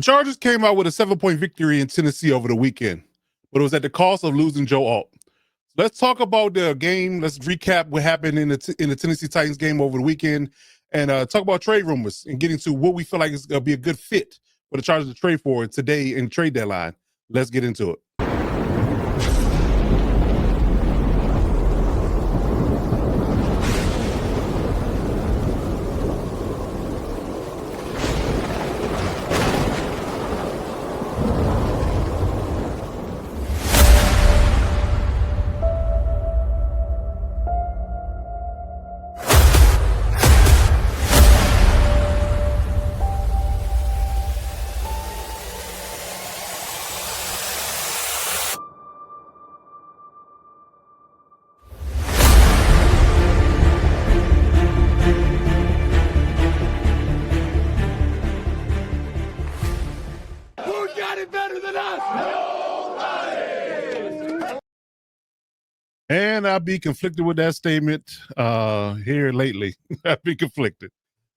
The Chargers came out with a 7-point victory in Tennessee over the weekend, but it was at the cost of losing Joe Alt. Let's talk about the game. Let's recap what happened in the Tennessee Titans game over the weekend, and talk about trade rumors and getting to what we feel like is going to be a good fit for the Chargers to trade for today in trade deadline. Let's get into it. And I'll be conflicted with that statement here lately. I've been conflicted.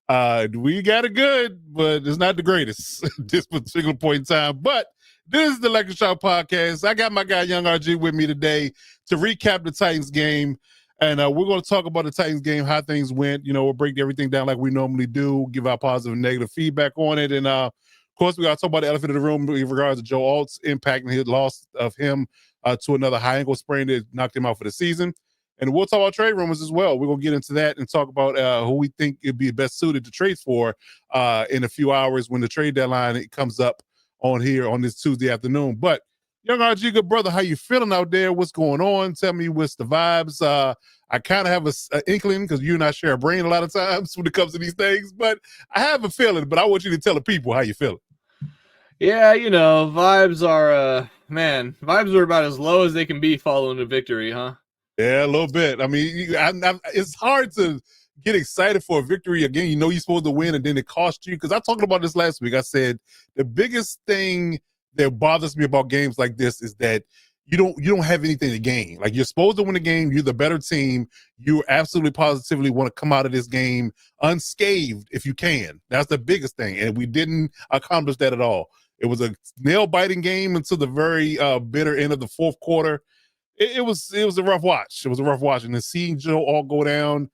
We got it good, but it's not the greatest at this particular point in time. But this is the Electric Shock Podcast. I got my guy Young RG with me today to recap the Titans game. And we're going to talk about the Titans game, how things went. You know, we'll break everything down like we normally do, give our positive and negative feedback on it. And of course, we got to talk about the elephant in the room in regards to Joe Alt's impact and his loss of him to another high ankle sprain that knocked him out for the season. And we'll talk about trade rumors as well. We're going to get into that and talk about who we think would be best suited to trade for in a few hours when the trade deadline comes up on here on this Tuesday afternoon. But Young RG, good brother, how you feeling out there? What's going on? Tell me what's the vibes. I kind of have an inkling because you and I share a brain a lot of times when it comes to these things, but I have a feeling, but I want you to tell the people how you feeling. Yeah, you know, vibes are, vibes are about as low as they can be following a victory, huh? Yeah, a little bit. I mean, it's hard to get excited for a victory again. You know you're supposed to win, and then it costs you. Because I talked about this last week. I said the biggest thing that bothers me about games like this is that you don't have anything to gain. Like, you're supposed to win the game. You're the better team. You absolutely positively want to come out of this game unscathed if you can. That's the biggest thing, and we didn't accomplish that at all. It was a nail-biting game until the very bitter end of the fourth quarter. It was a rough watch. It was a rough watch. And then seeing Joe all go down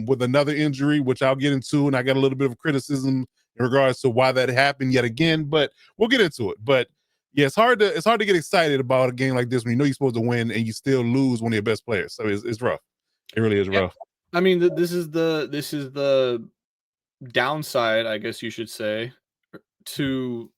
with another injury, which I'll get into, and I got a little bit of criticism in regards to why that happened yet again, but we'll get into it. But yeah, it's hard to get excited about a game like this when you know you're supposed to win and you still lose one of your best players. So it's rough. It really is rough. I mean, this is the downside, I guess you should say, to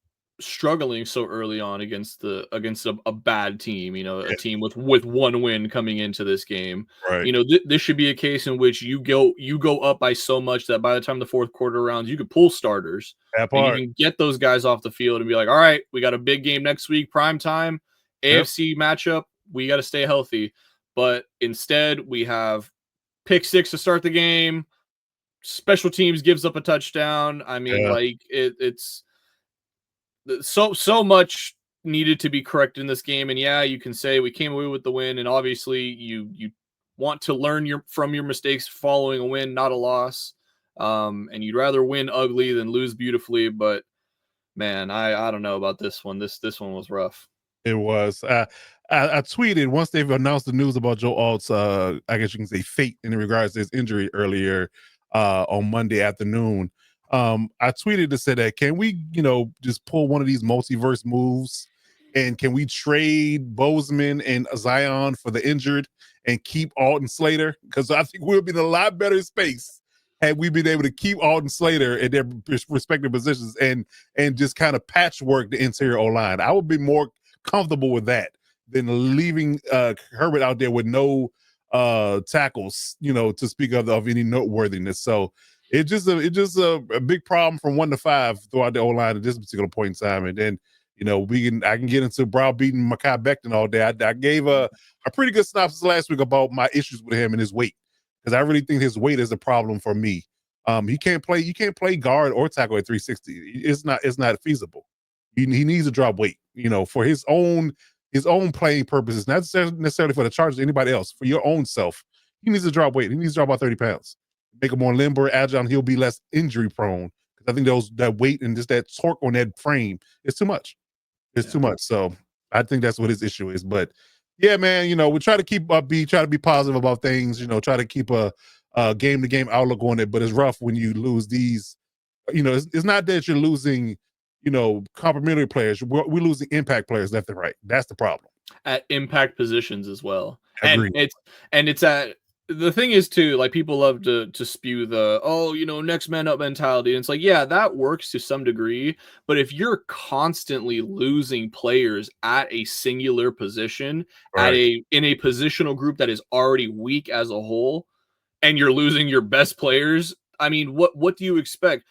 struggling so early on against a bad team, you know, a team with one win coming into this game. Right. You know, this should be a case in which you go up by so much that by the time the fourth quarter rounds, you could pull starters and you can get those guys off the field and be like, all right, we got a big game next week, prime time, AFC matchup, we got to stay healthy. But instead we have pick six to start the game, special teams gives up a touchdown. I mean, like it's so much needed to be corrected in this game. And yeah, you can say we came away with the win, and obviously you want to learn from your mistakes following a win, not a loss. And you'd rather win ugly than lose beautifully. But man, I don't know about this one. This one was rough. It was. I tweeted once they've announced the news about Joe Alt's, I guess you can say, fate in regards to his injury earlier on Monday afternoon. I tweeted to say that, can we, just pull one of these multiverse moves, and can we trade Bozeman and Zion for the injured and keep Alton Slater? Because I think we'll be in a lot better space had we been able to keep Alton Slater in their respective positions and just kind of patchwork the interior O-line. I would be more comfortable with that than leaving Herbert out there with no tackles, to speak of any noteworthiness. So it's just a big problem from 1 to 5 throughout the O-line at this particular point in time. And then, I can get into browbeating Mekhi Becton all day. I gave a pretty good synopsis last week about my issues with him and his weight, because I really think his weight is a problem for me. You can't play guard or tackle at 360. It's not feasible. He needs to drop weight, for his own playing purposes, not necessarily for the Chargers or anybody else, for your own self. He needs to drop weight. He needs to drop about 30 pounds. Make him more limber, agile, and he'll be less injury prone, I think that weight and just that torque on that frame is too much. It's too much. So I think that's what his issue is. But yeah, man, we try to keep upbeat, try to be positive about things, try to keep a game to game outlook on it. But it's rough when you lose these, it's not that you're losing, complimentary players. We're losing impact players left and right. That's the problem. At impact positions as well. Agreed. And it's at the thing is too, like people love to spew the next man up mentality. And it's like, yeah, that works to some degree, but if you're constantly losing players at a singular position, in a positional group that is already weak as a whole, and you're losing your best players, I mean, what do you expect?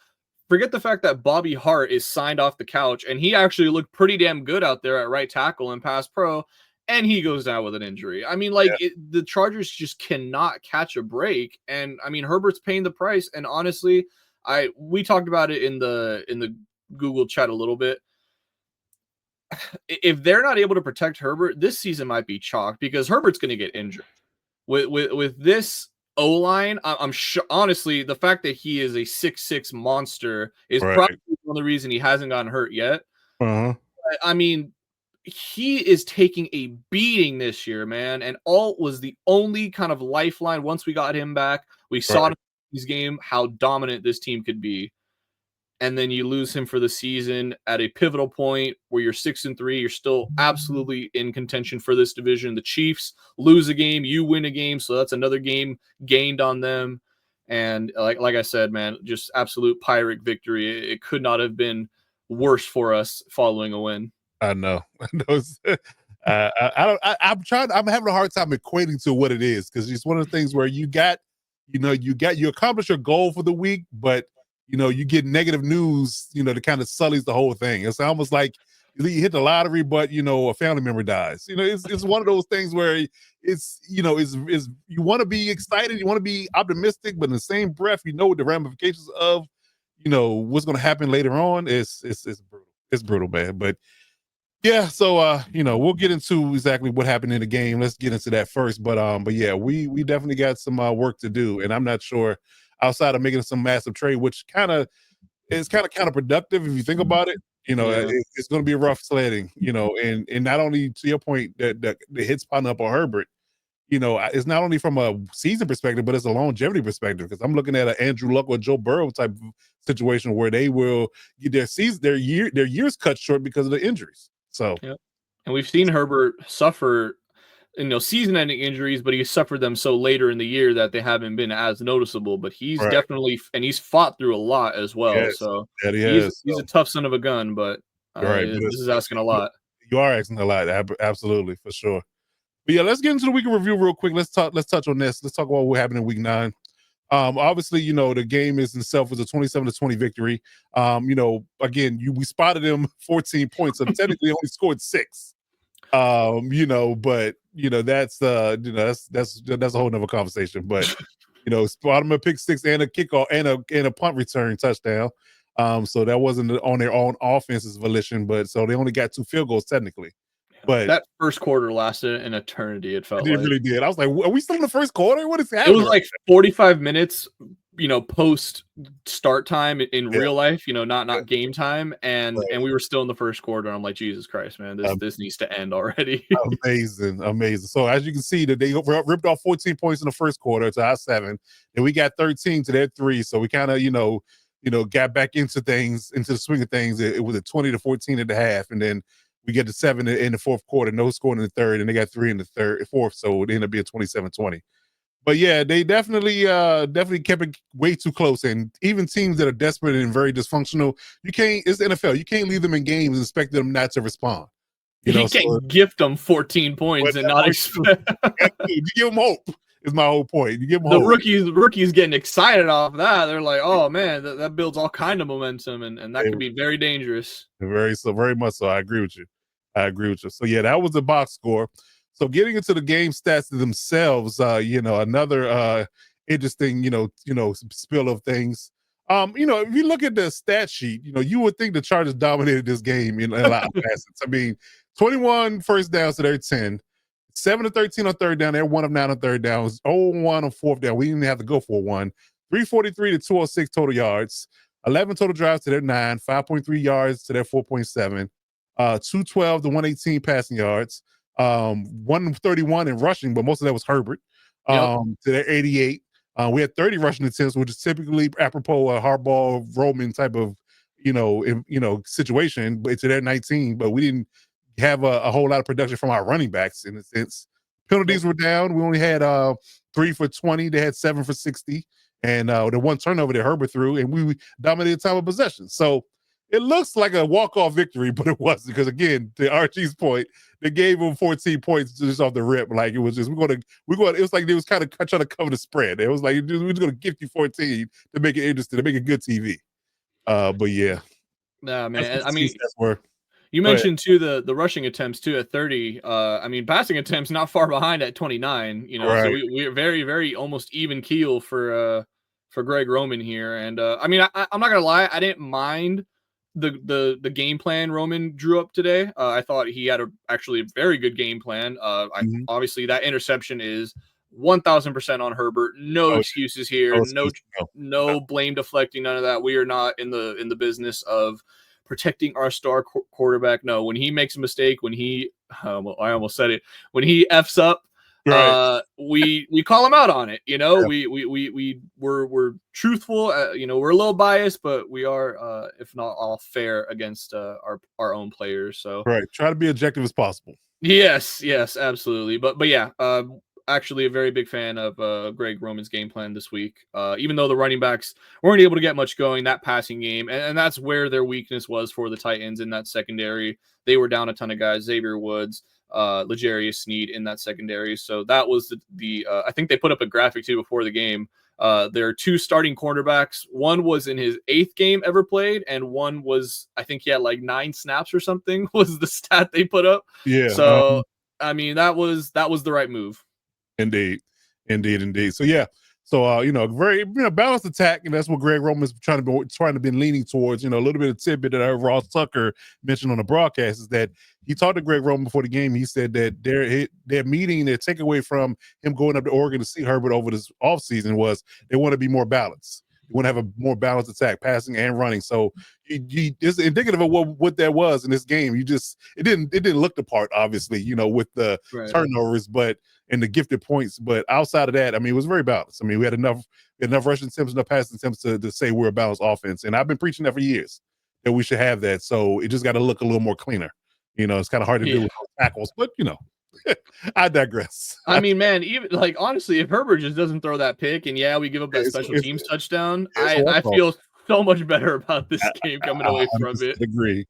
Forget the fact that Bobby Hart is signed off the couch, and he actually looked pretty damn good out there at right tackle and pass pro, and he goes down with an injury. I mean, the Chargers just cannot catch a break, and I mean, Herbert's paying the price. And honestly, we talked about it in the Google chat a little bit. If they're not able to protect Herbert, this season might be chalked because Herbert's going to get injured. With this O-line, I'm sure, honestly, the fact that he is a 6'6" monster is probably one of the reasons he hasn't gotten hurt yet. I mean, he is taking a beating this year, man, and Alt was the only kind of lifeline. Once we got him back, we saw in this game how dominant this team could be. And then you lose him for the season at a pivotal point where you're 6-3. You're still absolutely in contention for this division. The Chiefs lose a game, you win a game, so that's another game gained on them. And like I said, man, just absolute Pyrrhic victory. It could not have been worse for us following a win. I know. I'm having a hard time equating to what it is, because it's one of the things where you accomplish your goal for the week, but you get negative news, that kind of sullies the whole thing. It's almost like you hit the lottery, but a family member dies. It's one of those things where it's you want to be excited, you want to be optimistic, but in the same breath, what the ramifications of, what's going to happen later on. It's brutal. It's brutal, man. But yeah, so we'll get into exactly what happened in the game. Let's get into that first. But yeah, we definitely got some work to do, and I'm not sure, outside of making some massive trade, which is kind of counterproductive if you think about it. It's going to be rough sledding. And not only, to your point, that the hits piling up on Herbert. It's not only from a season perspective, but it's a longevity perspective, because I'm looking at an Andrew Luck or Joe Burrow type of situation where they will get their years cut short because of the injuries. So, and we've seen Herbert suffer, season-ending injuries, but he suffered them so later in the year that they haven't been as noticeable. But he's definitely, and he's fought through a lot as well. Yes, so he's a tough son of a gun, but this is asking a lot. You are asking a lot, absolutely, for sure. But yeah, let's get into the week in review real quick. Let's touch on this. Let's talk about what happened in week 9. Obviously, the game is itself was a 27-20 victory. Again, we spotted them 14 points, so technically only scored 6. But that's a whole nother conversation. But spot them a pick 6 and a kickoff and a punt return touchdown. So that wasn't on their own offense's volition, but so they only got 2 field goals technically. But that first quarter lasted an eternity. It felt like. It really did. I was like, are we still in the first quarter? What is happening? It was like 45 minutes, post start time in real life, not game time. And we were still in the first quarter. I'm like, Jesus Christ, man, this needs to end already. Amazing. So as you can see, that they ripped off 14 points in the first quarter to our 7, and we got 13 to their 3. So we kind of, got back into the swing of things. It was a 20-14 at the half, and then we get to 7 in the fourth quarter, no scoring in the third, and they got 3 in the fourth, so it ended up being 27-20. But yeah, they definitely kept it way too close. And even teams that are desperate and very dysfunctional, it's the NFL. You can't leave them in games and expect them not to respond. You can't gift them 14 points and not expect. You give them hope. Is my whole point. You give them hope. The rookies getting excited off that. They're like, oh man, that builds all kind of momentum, and that could be very dangerous. Very much so. I agree with you. So yeah, that was the box score. So getting into the game stats themselves, another interesting, spill of things. If you look at the stat sheet, you would think the Chargers dominated this game in a lot of facets. I mean, 21 first downs to their 10. 7-13 on third down. They're 1 of 9 on third down. 0-1 on fourth down. We didn't have to go for 1. 343 to 206 total yards. 11 total drives to their 9, 5.3 yards to their 4.7, 212 to 118 passing yards, 131 in rushing, but most of that was Herbert, to their 88. We had 30 rushing attempts, which is typically apropos a hardball Roman type of, situation, but to their 19. But we didn't have a whole lot of production from our running backs in a sense. Penalties were down. We only had 3 for 20. They had 7 for 60. And the one turnover that Herbert threw, and we dominated time of possession. So it looks like a walk-off victory, but it wasn't, because again, to Archie's point, they gave him 14 points just off the rip. Like, it was just, it was like they was kind of trying to cover the spread. It was like, we're just going to gift you 14 to make it interesting, to make it good TV. But yeah. Nah, man. I mean, you Go mentioned too the rushing attempts too at 30. I mean, passing attempts not far behind at 29. Right. So we're very, very almost even keel for Greg Roman here. And I mean, I'm not gonna lie, I didn't mind the game plan Roman drew up today. I thought he had actually a very good game plan. Obviously that interception is 1000% on Herbert. No excuses here. No blame deflecting. None of that. We are not in the business of protecting our star quarterback. No, when he makes a mistake, when he, I almost said it, when he F's up, right, we call him out on it. We're truthful. We're a little biased, but we are, if not all, fair against our own players. So right, try to be objective as possible. Yes, absolutely. But yeah, actually a very big fan of Greg Roman's game plan this week. Even though the running backs weren't able to get much going, that passing game, and that's where their weakness was for the Titans in that secondary. They were down a ton of guys, Xavier Woods, L'Jarius Sneed in that secondary. So that was the I think they put up a graphic too before the game. There are 2 starting cornerbacks. One was in his 8th game ever played, and one was, I think he had like 9 snaps or something was the stat they put up. Yeah. So I mean, that was the right move. Indeed. So yeah, very balanced attack, and that's what Greg Roman's trying to be leaning towards. A little bit of tidbit that I heard Ross Tucker mentioned on the broadcast is that he talked to Greg Roman before the game. He said that their meeting, their takeaway from him going up to Oregon to see Herbert over this offseason was they want to be more balanced. You want to have a more balanced attack, passing and running. So it's indicative of what that was in this game. It didn't look the part, obviously, with the turnovers, and the gifted points. But outside of that, I mean, it was very balanced. I mean, we had enough rushing attempts, enough passing attempts to say we're a balanced offense. And I've been preaching that for years, that we should have that. So it just got to look a little more cleaner. It's kind of hard to do with tackles, but I digress. I mean, man, even like honestly, if Herbert just doesn't throw that pick, and we give up that special teams touchdown, I feel so much better about this game coming away from it. Agree.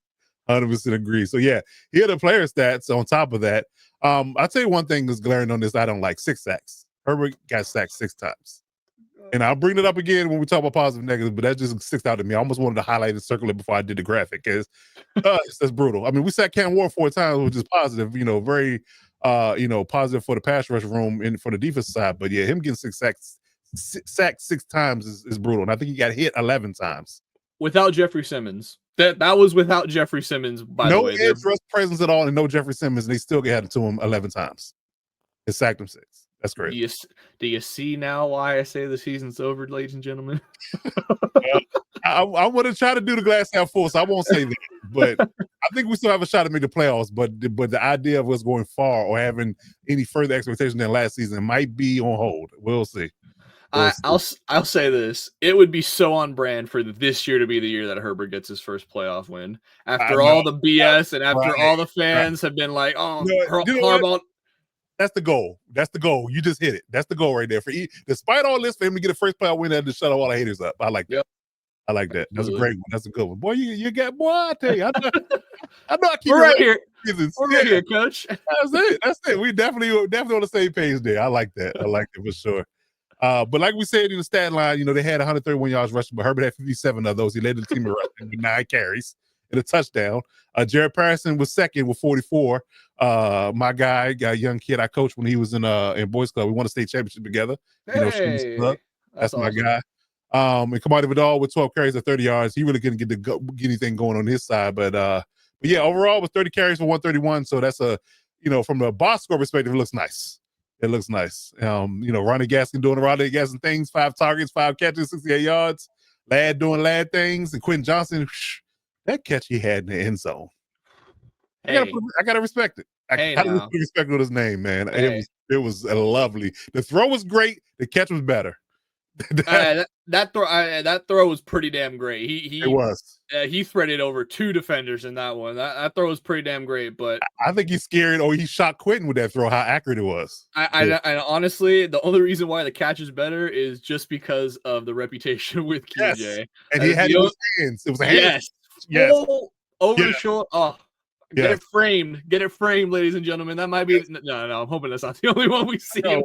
100% agree. So yeah, here are the player stats on top of that. I'll tell you one thing that's glaring on this I don't like: 6 sacks. Herbert got sacked 6 times. And I'll bring it up again when we talk about positive, negative, but that just sticks out to me. I almost wanted to highlight and circle it before I did the graphic, because that's brutal. I mean, we sacked Cam Ward 4 times, which is positive, very positive for the pass rush room and for the defense side. But yeah, him getting 6 sacks, sacked 6 times is brutal. And I think he got hit 11 times. Without Jeffrey Simmons. That was without Jeffrey Simmons, by the way. No edge rush presence at all, and no Jeffrey Simmons, and they still had it to him 11 times. It sacked him 6. That's great. Do you see now why I say the season's over, ladies and gentlemen? I want to try to do the glass half full, so I won't say that. But I think we still have a shot to make the playoffs. But the idea of us going far or having any further expectation than last season might be on hold. We'll see. I'll say this: it would be so on brand for this year to be the year that Herbert gets his first playoff win. After all the BS and after all the fans have been like, "Oh, Harbaugh." That's the goal. You just hit it. That's the goal right there. Despite all this, for him to get a first playoff win and to shut all the haters up. I like that. I like that. That's a great one. That's a good one. Boy, you got, boy, I tell you. I know I keep We're right here. We're right here, Coach. That's it. We definitely on the same page there. I like that. I like it for sure. But like we said in the stat line, they had 131 yards rushing, but Herbert had 57 of those. He led the team in rushing with 9 carries and a touchdown. Jared Patterson was second with 44. My guy, a young kid I coached when he was in Boys Club. We won a state championship together. Hey, that's my guy. And Kamadi Vidal with 12 carries at 30 yards. He really couldn't get anything going on his side. But yeah, overall with 30 carries for 131. So that's from the box score perspective, it looks nice. It looks nice. Ronnie Gaskin doing the Ronnie Gaskin things, 5 targets, 5 catches, 68 yards. Ladd doing Ladd things, and Quentin Johnson, that catch he had in the end zone. Hey. I gotta respect it. I gotta respect his name, man. Hey. It was a lovely. The throw was great. The catch was better. that throw was pretty damn great. He threaded over 2 defenders in that one. That throw was pretty damn great. But I think he's scared. He shot Quentin with that throw. How accurate it was. I honestly, the only reason why the catch is better is just because of the reputation with QJ. Yes. And he had it in his hands. It was a hand. Yes. Full over the shoulder. Oh. Get it framed, ladies and gentlemen. That might be no. I'm hoping that's not the only one we see. Right. I'm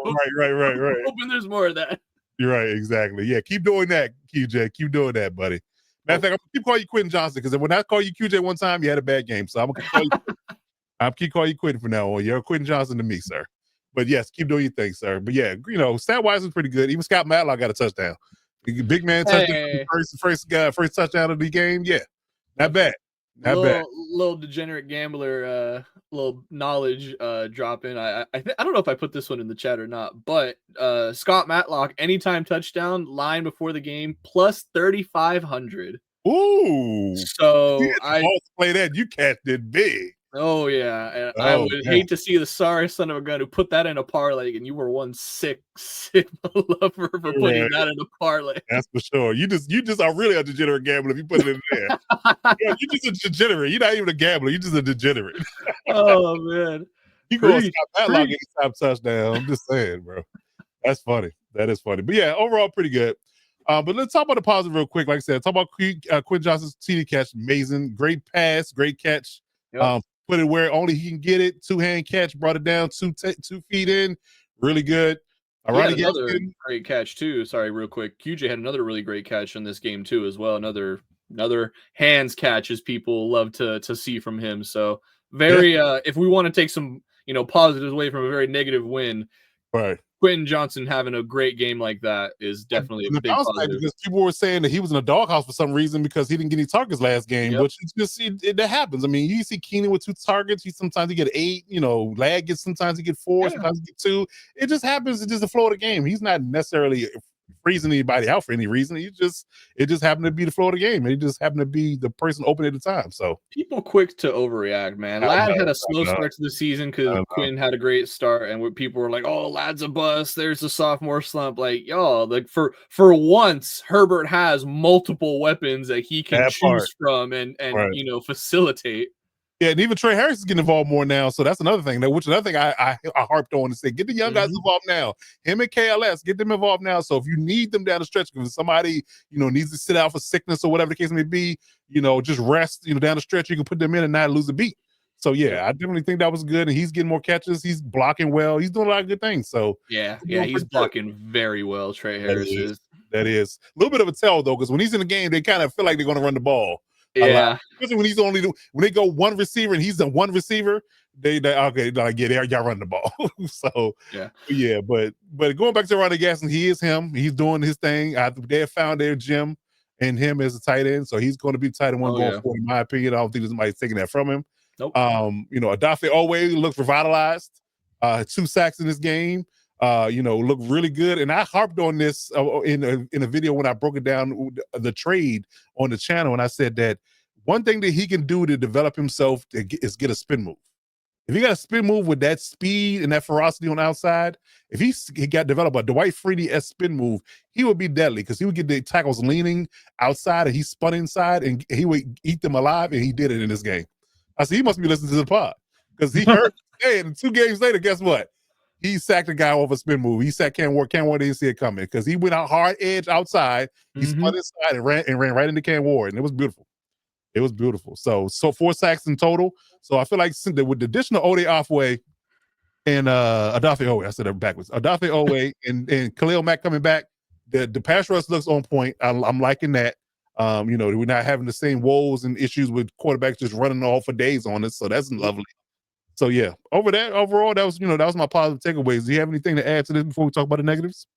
hoping there's more of that. You're right, exactly. Yeah, keep doing that, QJ. Keep doing that, buddy. Matter of fact, I'm gonna keep calling you Quentin Johnson because when I call you QJ one time, you had a bad game. So I'm gonna keep calling you Quentin from now on. You're Quentin Johnson to me, sir. But yes, keep doing your thing, sir. But yeah, stat wise is pretty good. Even Scott Matlock got a touchdown. Big man touchdown, first touchdown of the game. Yeah, not bad. Little degenerate gambler, little knowledge drop in. I don't know if I put this one in the chat or not, but Scott Matlock anytime touchdown line before the game plus 3,500. Ooh! So I play that. You cashed it big. Oh yeah, and I would hate to see the sorry son of a gun who put that in a parlay, and you were one sick lover for putting that in a parlay. That's for sure. You just are really a degenerate gambler if you put it in there. Yeah, you're just a degenerate. You're not even a gambler. You're just a degenerate. Oh man, you go Scott Matlock anytime touchdown. I'm just saying, bro. That's funny. That is funny. But yeah, overall pretty good. But let's talk about the positive real quick. Like I said, talk about Quentin Johnson's TD catch. Amazing, great pass, great catch. Yep. Put it where only he can get it. 2-hand catch, brought it down 2 feet in. Really good. Another great catch too. Sorry, real quick. QJ had another really great catch in this game too, as well. Another hands catch, as people love to see from him. So very. If we want to take some positives away from a very negative win, right? Quentin Johnson having a great game like that is definitely a big positive. Because people were saying that he was in a doghouse for some reason because he didn't get any targets last game, which is just that happens. I mean, you see Keenan with 2 targets. Sometimes he get 8. Ladd gets sometimes he get 4, sometimes he get 2. It just happens. It's just the flow of the game. He's not necessarily freezing anybody out for any reason. It just happened to be the flow of the game. It just happened to be the person open at the time. So people quick to overreact, man. Ladd had a slow start to the season because Quinn had a great start, and people were like, "Oh, Ladd's a bust. There's a sophomore slump." Like, for once, Herbert has multiple weapons that he can choose from and facilitate. Yeah, and even Trey Harris is getting involved more now. So that's another thing. Which another thing I harped on to say, get the young guys involved now. Him and KLS, get them involved now. So if you need them down the stretch, if somebody needs to sit out for sickness or whatever the case may be, just rest. Down the stretch, you can put them in and not lose a beat. So yeah, I definitely think that was good. And he's getting more catches. He's blocking well. He's doing a lot of good things. So he's blocking very well. Trey Harris is. That is a little bit of a tell though, because when he's in the game, they kind of feel like they're going to run the ball. Yeah, especially when when they go one receiver and he's the one receiver, they y'all run the ball. So but going back to Ronnie Gaston, he is him. He's doing his thing. They have found their gym and him as a tight end, so he's going to be the tight end going forward. In my opinion, I don't think somebody's taking that from him. Nope. Adafe Owe looks revitalized. 2 sacks in this game. Look really good. And I harped on this in a video when I broke it down, the trade on the channel. And I said that one thing that he can do to develop himself is get a spin move. If he got a spin move with that speed and that ferocity on the outside, if he got developed a Dwight Freeney-esque spin move, he would be deadly because he would get the tackles leaning outside and he spun inside and he would eat them alive, and he did it in this game. I said, he must be listening to the pod because he heard, and 2 games later, guess what? He sacked a guy off a spin move. He sacked Cam Ward. Cam Ward didn't see it coming because he went out hard edge outside. He spun inside and ran right into Cam Ward, and it was beautiful. It was beautiful. So 4 sacks in total. So I feel like with the addition of Ode Afwe and Adafe Owe, I said that backwards. Adafe Owe and Khalil Mack coming back, the pass rush looks on point. I'm liking that. We're not having the same woes and issues with quarterbacks just running off for days on us. So that's lovely. So yeah, overall, that was my positive takeaways. Do you have anything to add to this before we talk about the negatives?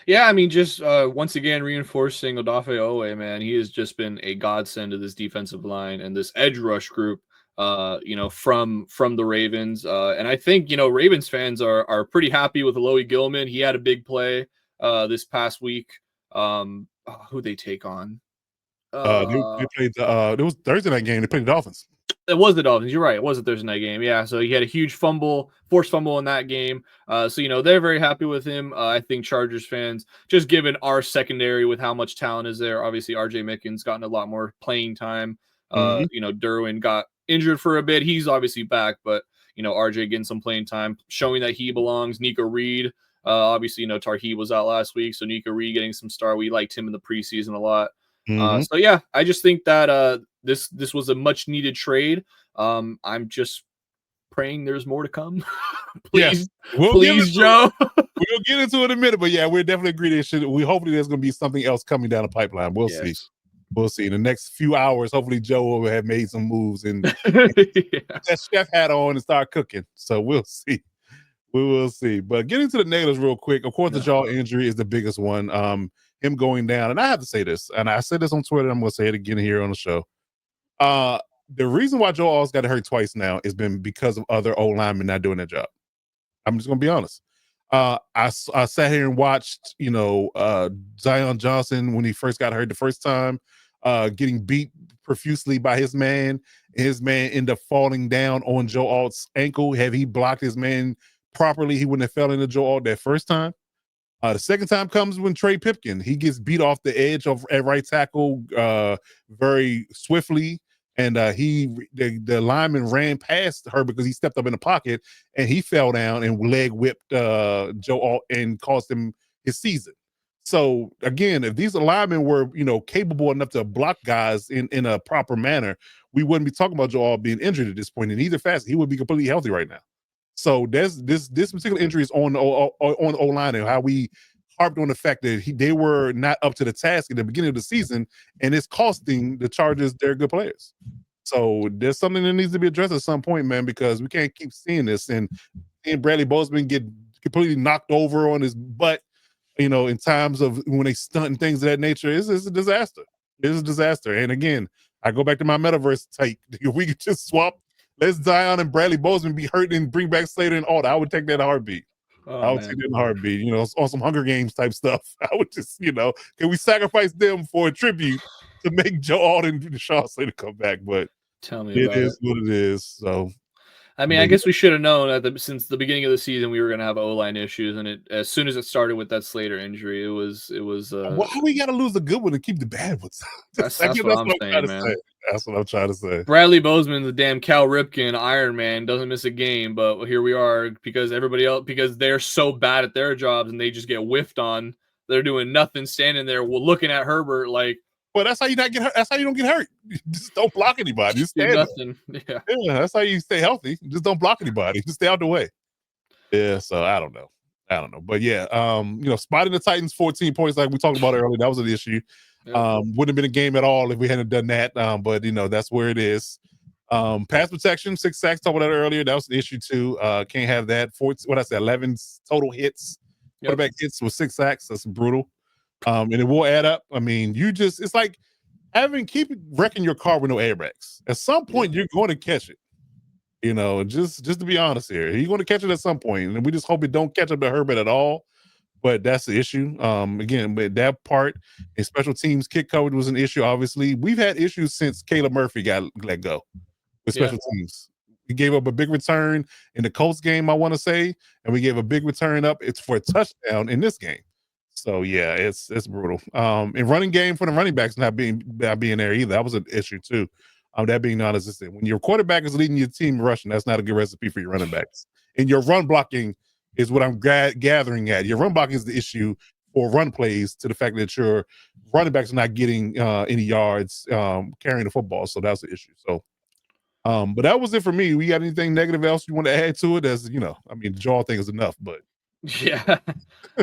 Yeah, I mean, just once again reinforcing Adafe Owe, man. He has just been a godsend to this defensive line and this edge rush group. From the Ravens, and I think Ravens fans are pretty happy with Alohi Gilman. He had a big play this past week. Who they take on? They played it was Thursday night game. They played the Dolphins. It was the Dolphins. You're right. It was a Thursday night game. Yeah. So he had a huge forced fumble in that game. So they're very happy with him. I think Chargers fans, just given our secondary with how much talent is there, obviously RJ Mickens gotten a lot more playing time. Derwin got injured for a bit. He's obviously back, but RJ getting some playing time, showing that he belongs. Nico Reed, obviously, Tarhi was out last week, so Nico Reed getting some star. We liked him in the preseason a lot. So yeah, I just think that this was a much needed trade. I'm just praying there's more to come. Please, yes. please, Joe. We'll get into it in a minute, but yeah, we're definitely agree hopefully there's going to be something else coming down the pipeline. We'll see. We'll see in the next few hours. Hopefully Joe will have made some moves and that chef hat on and start cooking. So we'll see. We will see. But getting to the negatives real quick. Of course, the jaw injury is the biggest one. Him going down, and I have to say this, and I said this on Twitter. I'm going to say it again here on the show. The reason why Joe Alls got hurt twice now has been because of other old linemen not doing their job. I'm just going to be honest. I sat here and watched, Zion Johnson when he first got hurt the first time, getting beat profusely by his man. His man ended up falling down on Joe Alt's ankle. Had he blocked his man properly, he wouldn't have fell into Joe Alt that first time. The second time comes when Trey Pipkin. He gets beat off the edge at right tackle very swiftly. And the lineman ran past her because he stepped up in the pocket and he fell down and leg whipped Joe Alt and cost him his season. So again, if these linemen were capable enough to block guys in a proper manner, we wouldn't be talking about Joe Alt being injured at this point. In either facet, he would be completely healthy right now. So this particular injury is on O-line and how we harped on the fact that they were not up to the task at the beginning of the season, and it's costing the Chargers their good players. So there's something that needs to be addressed at some point, man, because we can't keep seeing this and seeing Bradley Bozeman get completely knocked over on his butt, in times of when they stunt and things of that nature. It's a disaster. It's a disaster. And again, I go back to my metaverse take. If we could just swap, let Zion and Bradley Bozeman be hurt and bring back Slater and Alder, I would take that in a heartbeat. I would take that in a heartbeat. On some Hunger Games type stuff. I would just, can we sacrifice them for a tribute to make Joe Alder and Sean Slater come back? But tell me about it. It is what it is. So I mean, I guess we should have known since the beginning of the season we were going to have O-line issues, and as soon as it started with that Slater injury, it was. Why we got to lose the good one and keep the bad ones? That's what I'm saying, man. That's what I'm trying to say. Bradley Bozeman, the damn Cal Ripken Iron Man, doesn't miss a game, but here we are because everybody else, because they're so bad at their jobs and they just get whiffed on. They're doing nothing, standing there, looking at Herbert like. Well, that's how you not get hurt. That's how you don't get hurt. Just don't block anybody. Just stand nothing. Yeah, that's how you stay healthy. Just don't block anybody. Just stay out the way. Yeah. So I don't know. But yeah, spotting the Titans 14 points like we talked about earlier, that was an issue. Yeah. Wouldn't have been a game at all if we hadn't done that. But that's where it is. Pass protection, 6 sacks. Talked about that earlier. That was an issue too. Can't have that. 11 total hits. Quarterback hits with 6 sacks. That's brutal. And it will add up. I mean, it's like keep wrecking your car with no airbags. At some point, you're going to catch it. Just to be honest here, you're going to catch it at some point, and we just hope it don't catch up to Herbert at all. But that's the issue. Again, with that part, and special teams kick coverage was an issue. Obviously, we've had issues since Caleb Murphy got let go with special teams. We gave up a big return in the Colts game, I want to say, and we gave a big return up. It's for a touchdown in this game. So yeah, it's brutal. And running game for the running backs not being there either. That was an issue too. That being non-existent. When your quarterback is leading your team rushing, that's not a good recipe for your running backs. And your run blocking is what I'm gathering at. Your run blocking is the issue for run plays, to the fact that your running backs are not getting any yards carrying the football. So that's the issue. So, but that was it for me. We got anything negative else you want to add to it? As the jaw thing is enough, but. Yeah,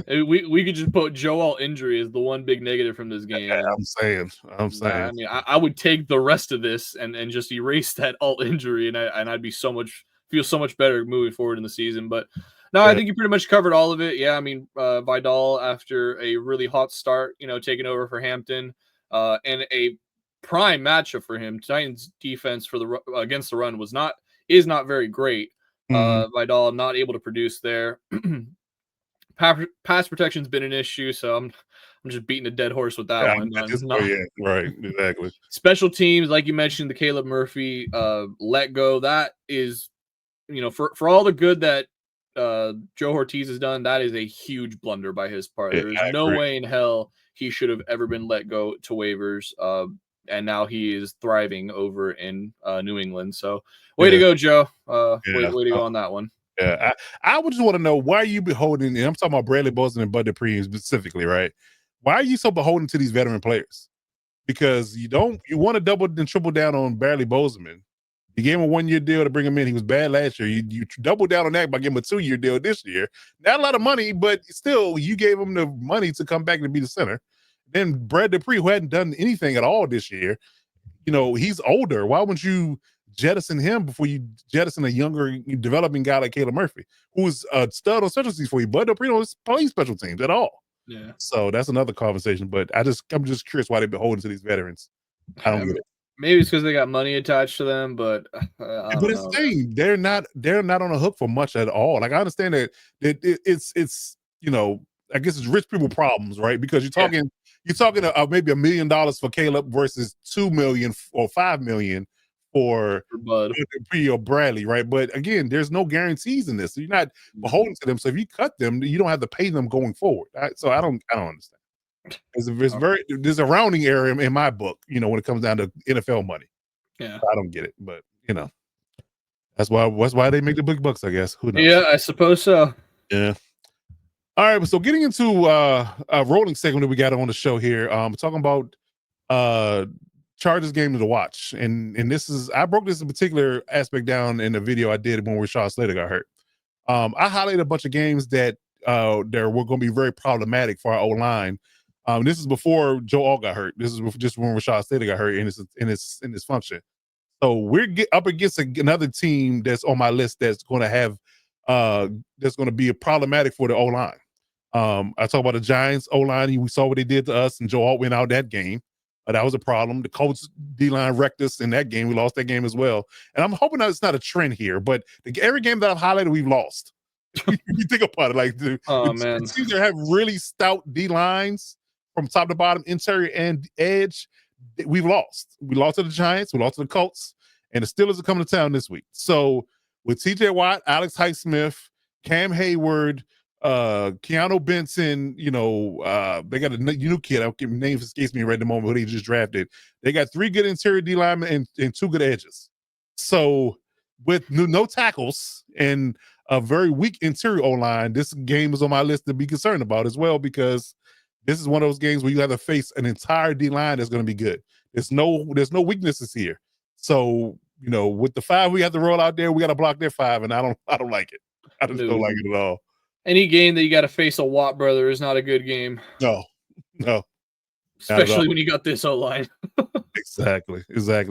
we could just put Joe Alt injury as the one big negative from this game. Yeah, I'm saying. I mean, I would take the rest of this and just erase that Alt injury, and I'd be feel so much better moving forward in the season. But no, I think you pretty much covered all of it. Yeah, I mean, Vidal after a really hot start, taking over for Hampton, and a prime matchup for him. Titans defense against the run is not very great. Vidal not able to produce there. Pass protection's been an issue, so I'm just beating a dead horse with that Yeah, one. yeah, right, exactly. Special teams, like you mentioned, the Caleb Murphy let go. That is, for all the good that Joe Ortiz has done, that is a huge blunder by his part. Yeah, There is I no agree. way in hell he should have ever been let go to waivers. And now he is thriving over in New England. So way to go, Joe. Way to go on that one. Yeah, I would just want to know why are you beholden, and I'm talking about Bradley Bozeman and Bud Dupree specifically, right? Why are you so beholden to these veteran players? Because you want to double and triple down on Bradley Bozeman. You gave him a 1-year deal to bring him in. He was bad last year. You doubled down on that by giving him a 2-year deal this year. Not a lot of money, but still, you gave him the money to come back and be the center. Then Brad Dupree, who hadn't done anything at all this year, he's older. Why wouldn't you jettison him before you jettison a younger developing guy like Caleb Murphy, who's a stud on special teams for you? Bud Dupree don't play special teams at all. Yeah. So that's another conversation. But I'm just curious why they're beholden to these veterans. I don't get it. Maybe it's because they got money attached to them, but I But it's the thing, they're not on the hook for much at all. Like I understand that it's I guess it's rich people problems, right? Because you're talking maybe $1 million for Caleb versus 2 million or 5 million for Bud Dupree or Bradley, right? But again, there's no guarantees in this. So you're not beholden to them. So if you cut them, you don't have to pay them going forward. So I don't understand. There's a rounding area in my book, when it comes down to NFL money. Yeah, I don't get it, but that's why they make the big bucks, I guess. Who knows? Yeah, I suppose so. Yeah. All right, so getting into a rolling segment that we got on the show here, talking about Chargers game to watch, and this is I broke this in particular aspect down in the video I did when Rashad Slater got hurt. I highlighted a bunch of games that were going to be very problematic for our O line. This is before Joe Alt got hurt. This is just when Rashad Slater got hurt in his function. So we're up against another team that's on my list that's going to have that's going to be problematic for the O line. I talk about the Giants O line. We saw what they did to us, and Joe Alt went out that game. That was a problem. The Colts D line wrecked us in that game. We lost that game as well. And I'm hoping that it's not a trend here, but every game that I've highlighted, we've lost. You think about it, like the teams that have really stout D lines from top to bottom, interior and edge, we've lost. We lost to the Giants, we lost to the Colts, and the Steelers are coming to town this week. So with TJ Watt, Alex Highsmith, Cam Hayward, Keanu Benson, they got a new kid. Name escapes me right at the moment who they just drafted. They got 3 good interior D linemen and 2 good edges. So with no tackles and a very weak interior O-line, this game is on my list to be concerned about as well, because this is one of those games where you have to face an entire D-line that's going to be good. There's no weaknesses here. So, with the 5 we have to roll out there, we got to block their 5, and I don't like it. I just don't like it at all. Any game that you got to face a Watt brother is not a good game. No. Especially when you got this O-line. Exactly.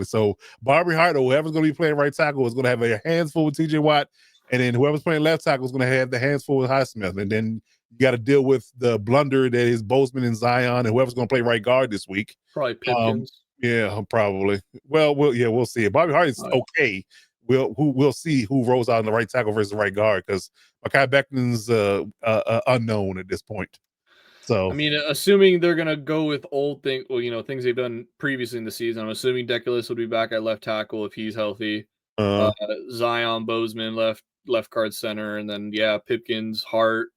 So Barbie Hart or whoever's going to be playing right tackle is going to have a hands full with TJ Watt, and then whoever's playing left tackle is going to have the hands full with Highsmith, and then you got to deal with the blunder that is Bozeman and Zion, and whoever's going to play right guard this week. Probably Pipkins. Yeah, probably. Well, we'll see. Bobby Hart is okay. We'll see who rolls out in the right tackle versus the right guard, because Mekhi Becton's unknown at this point. So I mean, assuming they're gonna go with old things, things they've done previously in the season, I'm assuming Deculus would be back at left tackle if he's healthy. Zion, Bozeman left guard center, and then Pipkins, Hart,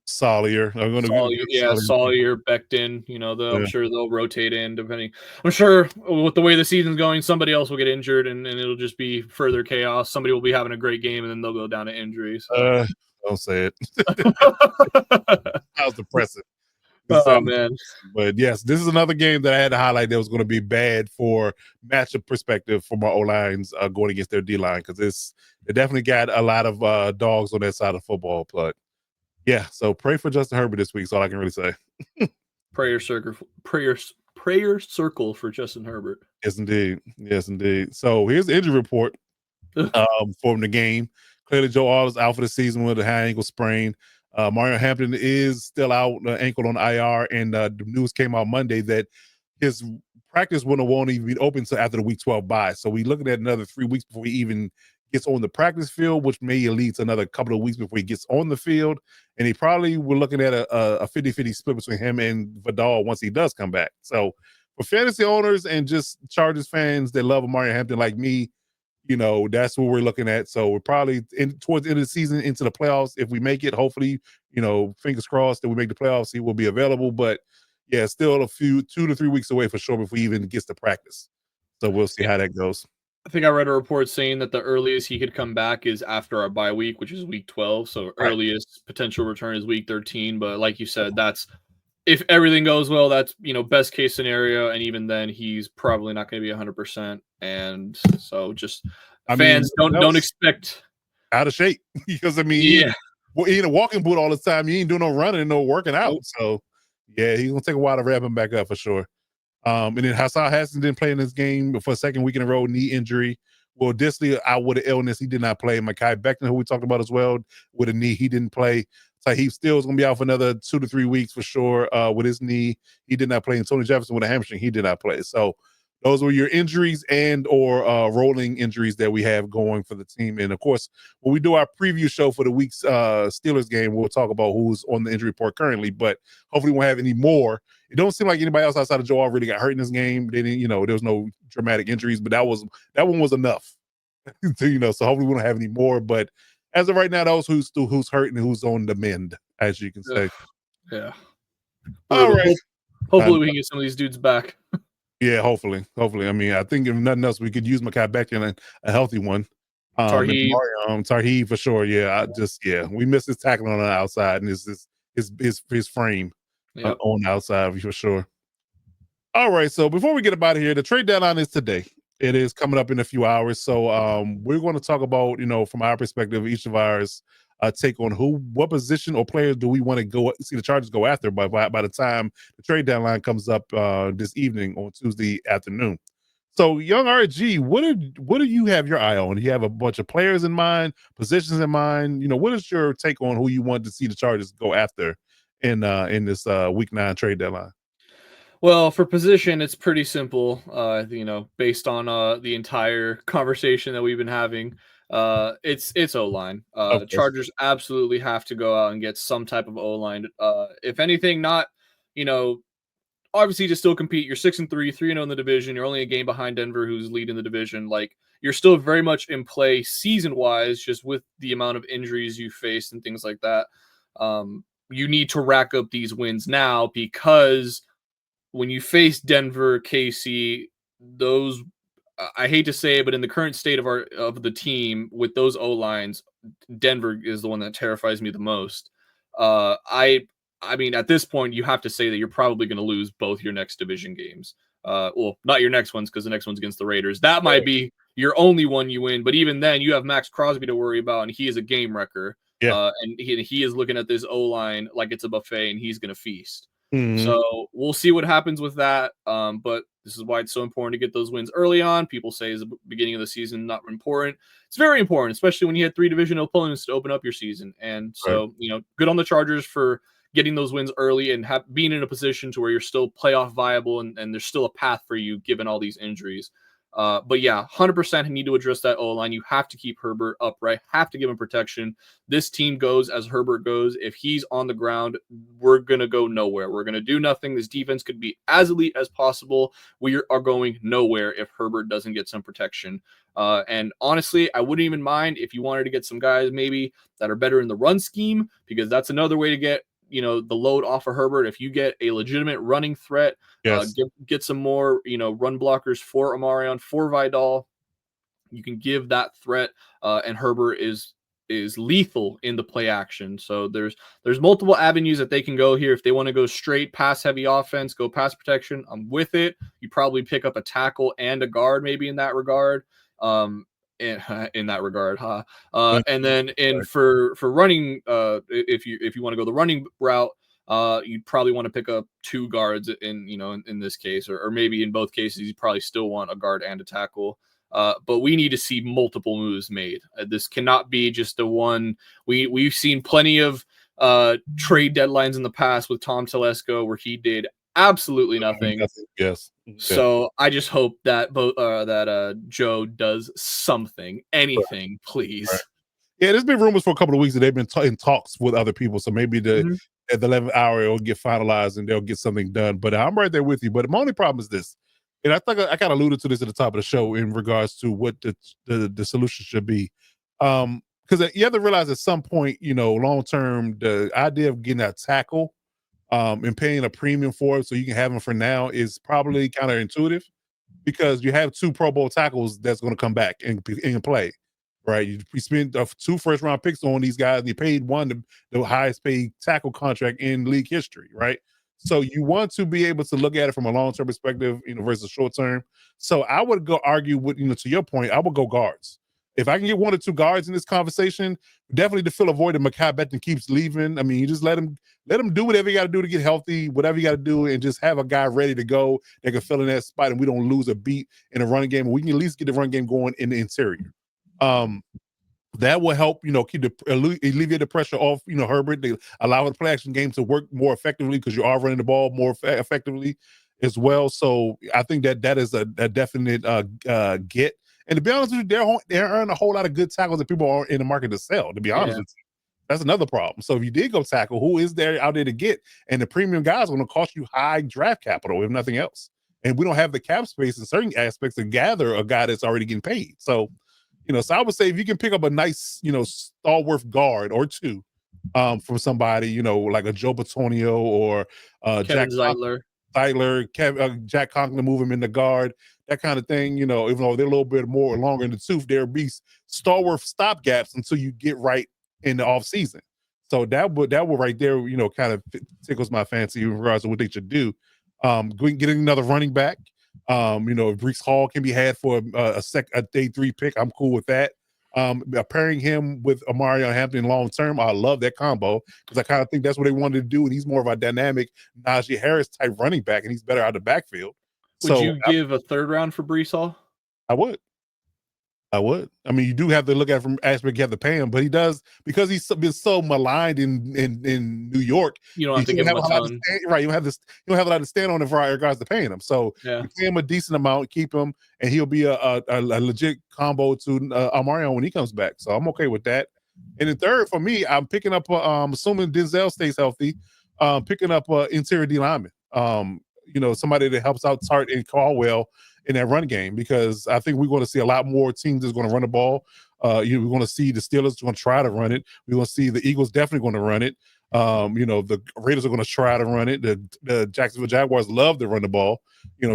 Sawyer. Sawyer, Becton. I'm sure they'll rotate in depending. I'm sure with the way the season's going, somebody else will get injured, and it'll just be further chaos. Somebody will be having a great game, and then they'll go down to injury. So. Don't say it. That was depressing. Oh man! But yes, this is another game that I had to highlight that was going to be bad for matchup perspective for my O lines going against their D line, because they definitely got a lot of dogs on that side of football. But yeah, so pray for Justin Herbert this week. That's all I can really say. Prayer circle for Justin Herbert. Yes, indeed. So here's the injury report from the game. Clearly, Joe Alt is out for the season with a high ankle sprain. Mario Hampton is still out, ankle on IR, and the news came out Monday that his practice won't even be open until after the week 12 bye. So we're looking at another 3 weeks before we even gets on the practice field, which may lead to another couple of weeks before he gets on the field. And he probably we're looking at a 50-50 split between him and Vidal once he does come back. So for fantasy owners and just Chargers fans that love Amari Hampton like me, that's what we're looking at. So we're probably towards the end of the season into the playoffs. If we make it, hopefully, fingers crossed that we make the playoffs, he will be available. But yeah, still a few 2 to 3 weeks away for sure before he even gets to practice. So we'll see how that goes. I think I read a report saying that the earliest he could come back is after our bye week, which is week 12. So earliest potential return is week 13. But like you said, that's if everything goes well, that's best case scenario, and even then, he's probably not going to be 100%. And so, just fans don't expect out of shape because he in a walking boot all the time. He ain't doing no running, no working out. Nope. So yeah, he's gonna take a while to wrap him back up for sure. And then Hassan Hassan didn't play in this game for a second week in a row, knee injury. Well, Disley out with an illness, he did not play. Mekhi Becton, who we talked about as well, with a knee, he didn't play. So he still is going to be out for another 2 to 3 weeks for sure with his knee. He did not play. And Tony Jefferson with a hamstring, he did not play. So those were your injuries and or rolling injuries that we have going for the team. And, of course, when we do our preview show for the week's Steelers game, we'll talk about who's on the injury report currently. But hopefully we won't have any more. It don't seem like anybody else outside of Joe really got hurt in this game. They didn't, there was no dramatic injuries, but that one was enough. So hopefully we don't have any more. But as of right now, those who's hurt and who's on the mend, as you can say. Yeah. All right. Hopefully we can get some of these dudes back. Yeah, hopefully. I think if nothing else, we could use Mekhi Becton and a healthy one. Tarheeb for sure. Yeah, we missed his tackling on the outside and his frame on the outside for sure. All right, so before we get up out of here, the trade deadline is today. It is coming up in a few hours. So we're going to talk about, from our perspective, each of ours take on what position or players do we want to go see the Chargers go after by the time the trade deadline comes up this evening on Tuesday afternoon. So, young RG, what do you have your eye on? Do you have a bunch of players in mind, positions in mind? What is your take on who you want to see the Chargers go after in this week 9 trade deadline? Well, for position, it's pretty simple. Based on the entire conversation that we've been having, it's O-line. Chargers absolutely have to go out and get some type of O-line. If anything, not obviously to still compete. You're 6-3, 3-0 in the division. You're only a game behind Denver, who's leading the division. Like, you're still very much in play season-wise, just with the amount of injuries you faced and things like that. You need to rack up these wins now, because when you face Denver, KC, those, I hate to say it, but in the current state of the team with those O-lines, Denver is the one that terrifies me the most. I mean, at this point, you have to say that you're probably going to lose both your next division games. Well, not your next ones, because the next one's against the Raiders. That might be your only one you win. But even then, you have Max Crosby to worry about, and he is a game wrecker. Yeah. And he is looking at this O-line like it's a buffet, and he's going to feast. Mm-hmm. So we'll see what happens with that. But this is why it's so important to get those wins early on. People say is the beginning of the season not important. It's very important, especially when you had 3 divisional opponents to open up your season. And so, good on the Chargers for getting those wins early and being in a position to where you're still playoff viable and there's still a path for you given all these injuries. But yeah, 100% need to address that O-line. You have to keep Herbert upright, have to give him protection. This team goes as Herbert goes. If he's on the ground, we're going to go nowhere. We're going to do nothing. This defense could be as elite as possible. We are going nowhere if Herbert doesn't get some protection. And honestly, I wouldn't even mind if you wanted to get some guys maybe that are better in the run scheme, because that's another way to get the load off of Herbert. If you get a legitimate running threat, get some more run blockers for Amarion, for Vidal, you can give that threat, and Herbert is lethal in the play action. So there's multiple avenues that they can go here. If they want to go straight pass heavy offense, go pass protection, I'm with it. You probably pick up a tackle and a guard maybe in that regard. In that regard, and then for running, if you want to go the running route, you'd probably want to pick up 2 guards in this case, or maybe in both cases you probably still want a guard and a tackle. But we need to see multiple moves made. This cannot be just the one. We've seen plenty of trade deadlines in the past with Tom Telesco where he did absolutely nothing. Yes. So I just hope that Joe does something, anything, please. Right. Yeah, there's been rumors for a couple of weeks that they've been in talks with other people. So maybe at the 11th hour it'll get finalized and they'll get something done. But I'm right there with you. But my only problem is this, and I think I kind of alluded to this at the top of the show in regards to what the solution should be. Because you have to realize at some point, long term, the idea of getting that tackle and paying a premium for it so you can have them for now is probably counterintuitive because you have 2 Pro Bowl tackles that's going to come back and play, right? You spent 2 first-round picks on these guys, and you paid one the highest paid tackle contract in league history, right? So you want to be able to look at it from a long-term perspective, versus short-term. So I would go argue with, to your point, I would go guards. If I can get 1 or 2 guards in this conversation, definitely to fill a void that Mekhi Becton keeps leaving. I mean, you just let him do whatever you got to do to get healthy, whatever you got to do, and just have a guy ready to go that can fill in that spot, and we don't lose a beat in the running game. We can at least get the run game going in the interior. That will help, keep alleviate the pressure off, Herbert. They allow the play action game to work more effectively because you are running the ball more effectively as well. So I think that is a definite get. And to be honest with you, there aren't a whole lot of good tackles that people are in the market to sell, to be honest with you. That's another problem. So if you did go tackle, who is there out there to get? And the premium guys are going to cost you high draft capital, if nothing else. And we don't have the cap space in certain aspects to gather a guy that's already getting paid. So, so I would say if you can pick up a nice, stalwart guard or 2 from somebody, like a Joe Batonio or Kevin Zeitler. Jack Conklin, move him in the guard, that kind of thing, even though they're a little bit more longer in the tooth, there'll be stalwart stopgaps until you get right in the off season. So that would right there, kind of tickles my fancy in regards to what they should do. Getting another running back, if Breece Hall can be had for a day 3 pick, I'm cool with that. Pairing him with Amarion Hampton long term, I love that combo because I kind of think that's what they wanted to do, and he's more of a dynamic Najee Harris type running back, and he's better out of the backfield. Would you give a 3rd round for Breece Hall? I would. I mean, you do have to look at it from aspect you have to pay him, but he does, because he's been so maligned in New York. You don't have to give him a ton. Right, you don't have a lot to stand on in regards to paying him. So you pay him a decent amount, keep him, and he'll be a legit combo to Amarion when he comes back. So I'm okay with that. And the 3rd for me, I'm picking up, assuming Denzel stays healthy, picking up interior D lineman. Somebody that helps out Tart and Caldwell in that run game, because I think we're going to see a lot more teams that's going to run the ball. We're going to see the Steelers going to try to run it. We're going to see the Eagles definitely going to run it. The Raiders are going to try to run it. The Jacksonville Jaguars love to run the ball.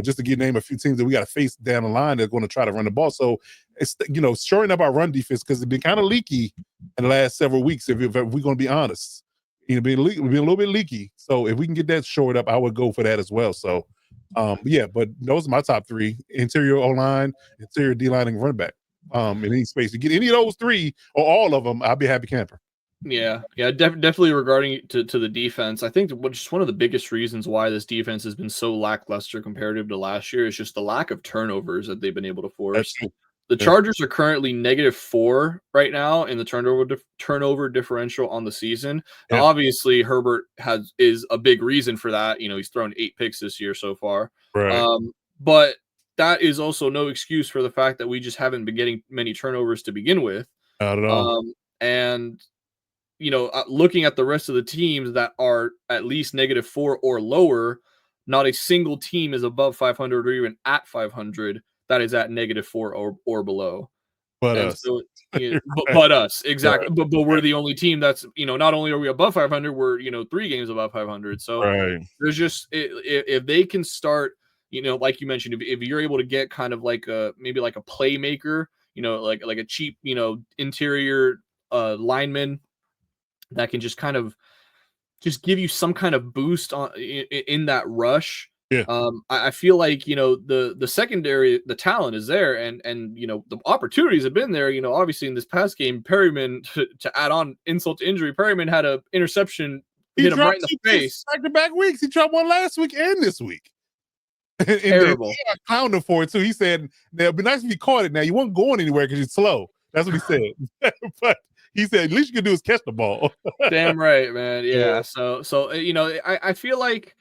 Just to name a few teams that we got to face down the line that's going to try to run the ball. So it's shoring up our run defense, because it's been kind of leaky in the last several weeks. If we're going to be honest, being a little bit leaky. So if we can get that shored up, I would go for that as well. So. But those are my top 3: interior O-line, interior D-line, and running back. In any space, you get any of those 3 or all of them, I'll be a happy camper. Yeah, definitely regarding to the defense, I think just one of the biggest reasons why this defense has been so lackluster comparative to last year is just the lack of turnovers that they've been able to force. The Chargers are currently -4 right now in the turnover differential on the season. Now, obviously, Herbert is a big reason for that. He's thrown 8 picks this year so far. Right. But that is also no excuse for the fact that we just haven't been getting many turnovers to begin with. Not at all. And looking at the rest of the teams that are at least -4 or lower, not a single team is above 500 or even at 500 that is at -4 or below. But us. So, but us, exactly. Right. But we're the only team that's, not only are we above 500, we're 3 games above 500. So there's just, if they can start, like you mentioned, if you're able to get kind of like maybe like a playmaker, like a cheap, interior lineman that can just kind of just give you some kind of boost in that rush. I feel like the secondary, the talent is there, and the opportunities have been there. Obviously in this past game, Perryman, to add on insult to injury, Perryman had an interception, hit him right in the face. Back-to-back weeks, he dropped one last week and this week. And terrible. He clowned him for it too. He said, "It'd be nice if you caught it. Now you weren't going anywhere because you're slow." That's what he said. But he said, "At least you can do is catch the ball." Damn right, man. Yeah. So I feel like,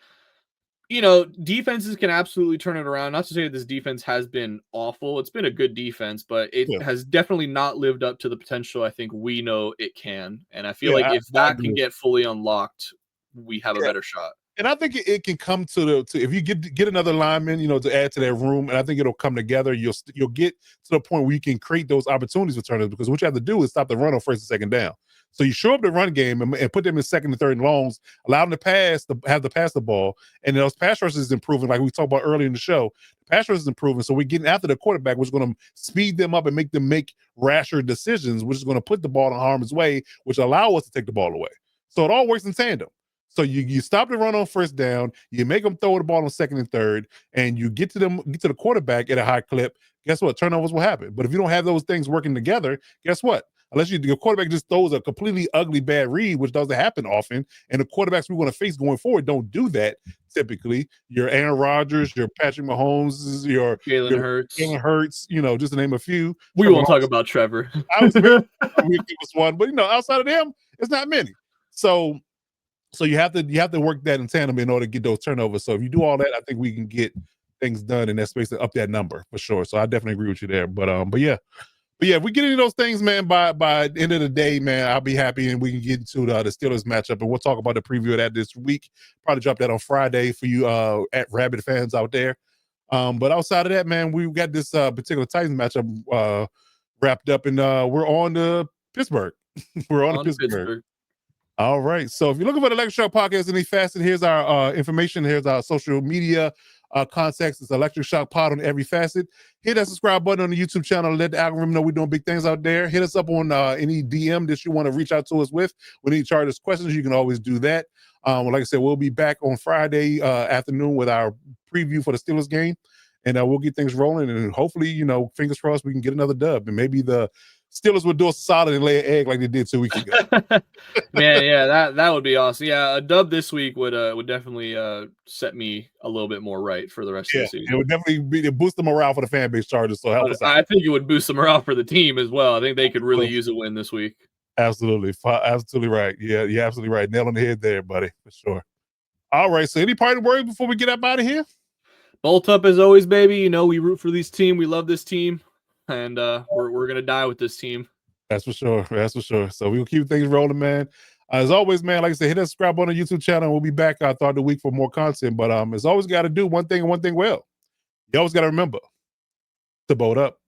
defenses can absolutely turn it around. Not to say that this defense has been awful. It's been a good defense, but it has definitely not lived up to the potential I think we know it can. And I feel like if that can get fully unlocked, we have a better shot. And I think it can come to if you get another lineman, to add to that room, and I think it'll come together. You'll get to the point where you can create those opportunities for turnovers, because what you have to do is stop the run on first and second down. So you show up the run game and put them in second and third and longs, allow them to pass the ball, and those pass rushes is improving, like we talked about earlier in the show. The pass rush is improving, so we're getting after the quarterback, which is going to speed them up and make them make rasher decisions, which is going to put the ball in harm's way, which allow us to take the ball away. So it all works in tandem. So you stop the run on first down, you make them throw the ball on second and third, and you get to the quarterback at a high clip. Guess what? Turnovers will happen. But if you don't have those things working together, guess what? Unless your quarterback just throws a completely ugly bad read, which doesn't happen often, and the quarterbacks we're going to face going forward don't do that typically. Your Aaron Rodgers, your Patrick Mahomes, your Jalen Hurts, just to name a few. We won't talk about Trevor. I was very give us one, but outside of them, it's not many. So you have to work that in tandem in order to get those turnovers. So if you do all that, I think we can get things done in that space to up that number for sure. So I definitely agree with you there. But yeah, if we get into those things, man, by the end of the day, man, I'll be happy, and we can get into the Steelers matchup, and we'll talk about the preview of that this week. Probably drop that on Friday for you at Rabbit fans out there. But outside of that, man, we got this particular Titans matchup wrapped up, and we're on to Pittsburgh. We're on to Pittsburgh. All right. So if you're looking for the Electric Shock Podcast in any facet, here's our information. Here's our social media contacts. It's Electric Shock Pod on every facet. Hit that subscribe button on the YouTube channel. Let the algorithm know we're doing big things out there. Hit us up on any DM that you want to reach out to us with. With any charges questions, you can always do that. Like I said, we'll be back on Friday afternoon with our preview for the Steelers game. And we'll get things rolling. And hopefully, fingers crossed, we can get another dub. And maybe the Steelers would do us solid and lay an egg like they did 2 weeks ago. Man, yeah, that would be awesome. Yeah, a dub this week would definitely set me a little bit more right for the rest of the season. It would definitely boost the morale for the fan base Chargers. So help us out. I think it would boost the morale for the team as well. I think they could really use a win this week. Absolutely right. Yeah, you're absolutely right. Nail on the head there, buddy, for sure. All right. So any parting words before we get up out of here? Bolt up as always, baby. We root for this team. We love this team. And we're gonna die with this team. That's for sure. So we'll keep things rolling, man. As always, man, like I said, hit that subscribe on the YouTube channel. We'll be back throughout the week for more content. But as always, got to do one thing and one thing well. You always got to remember to bolt up.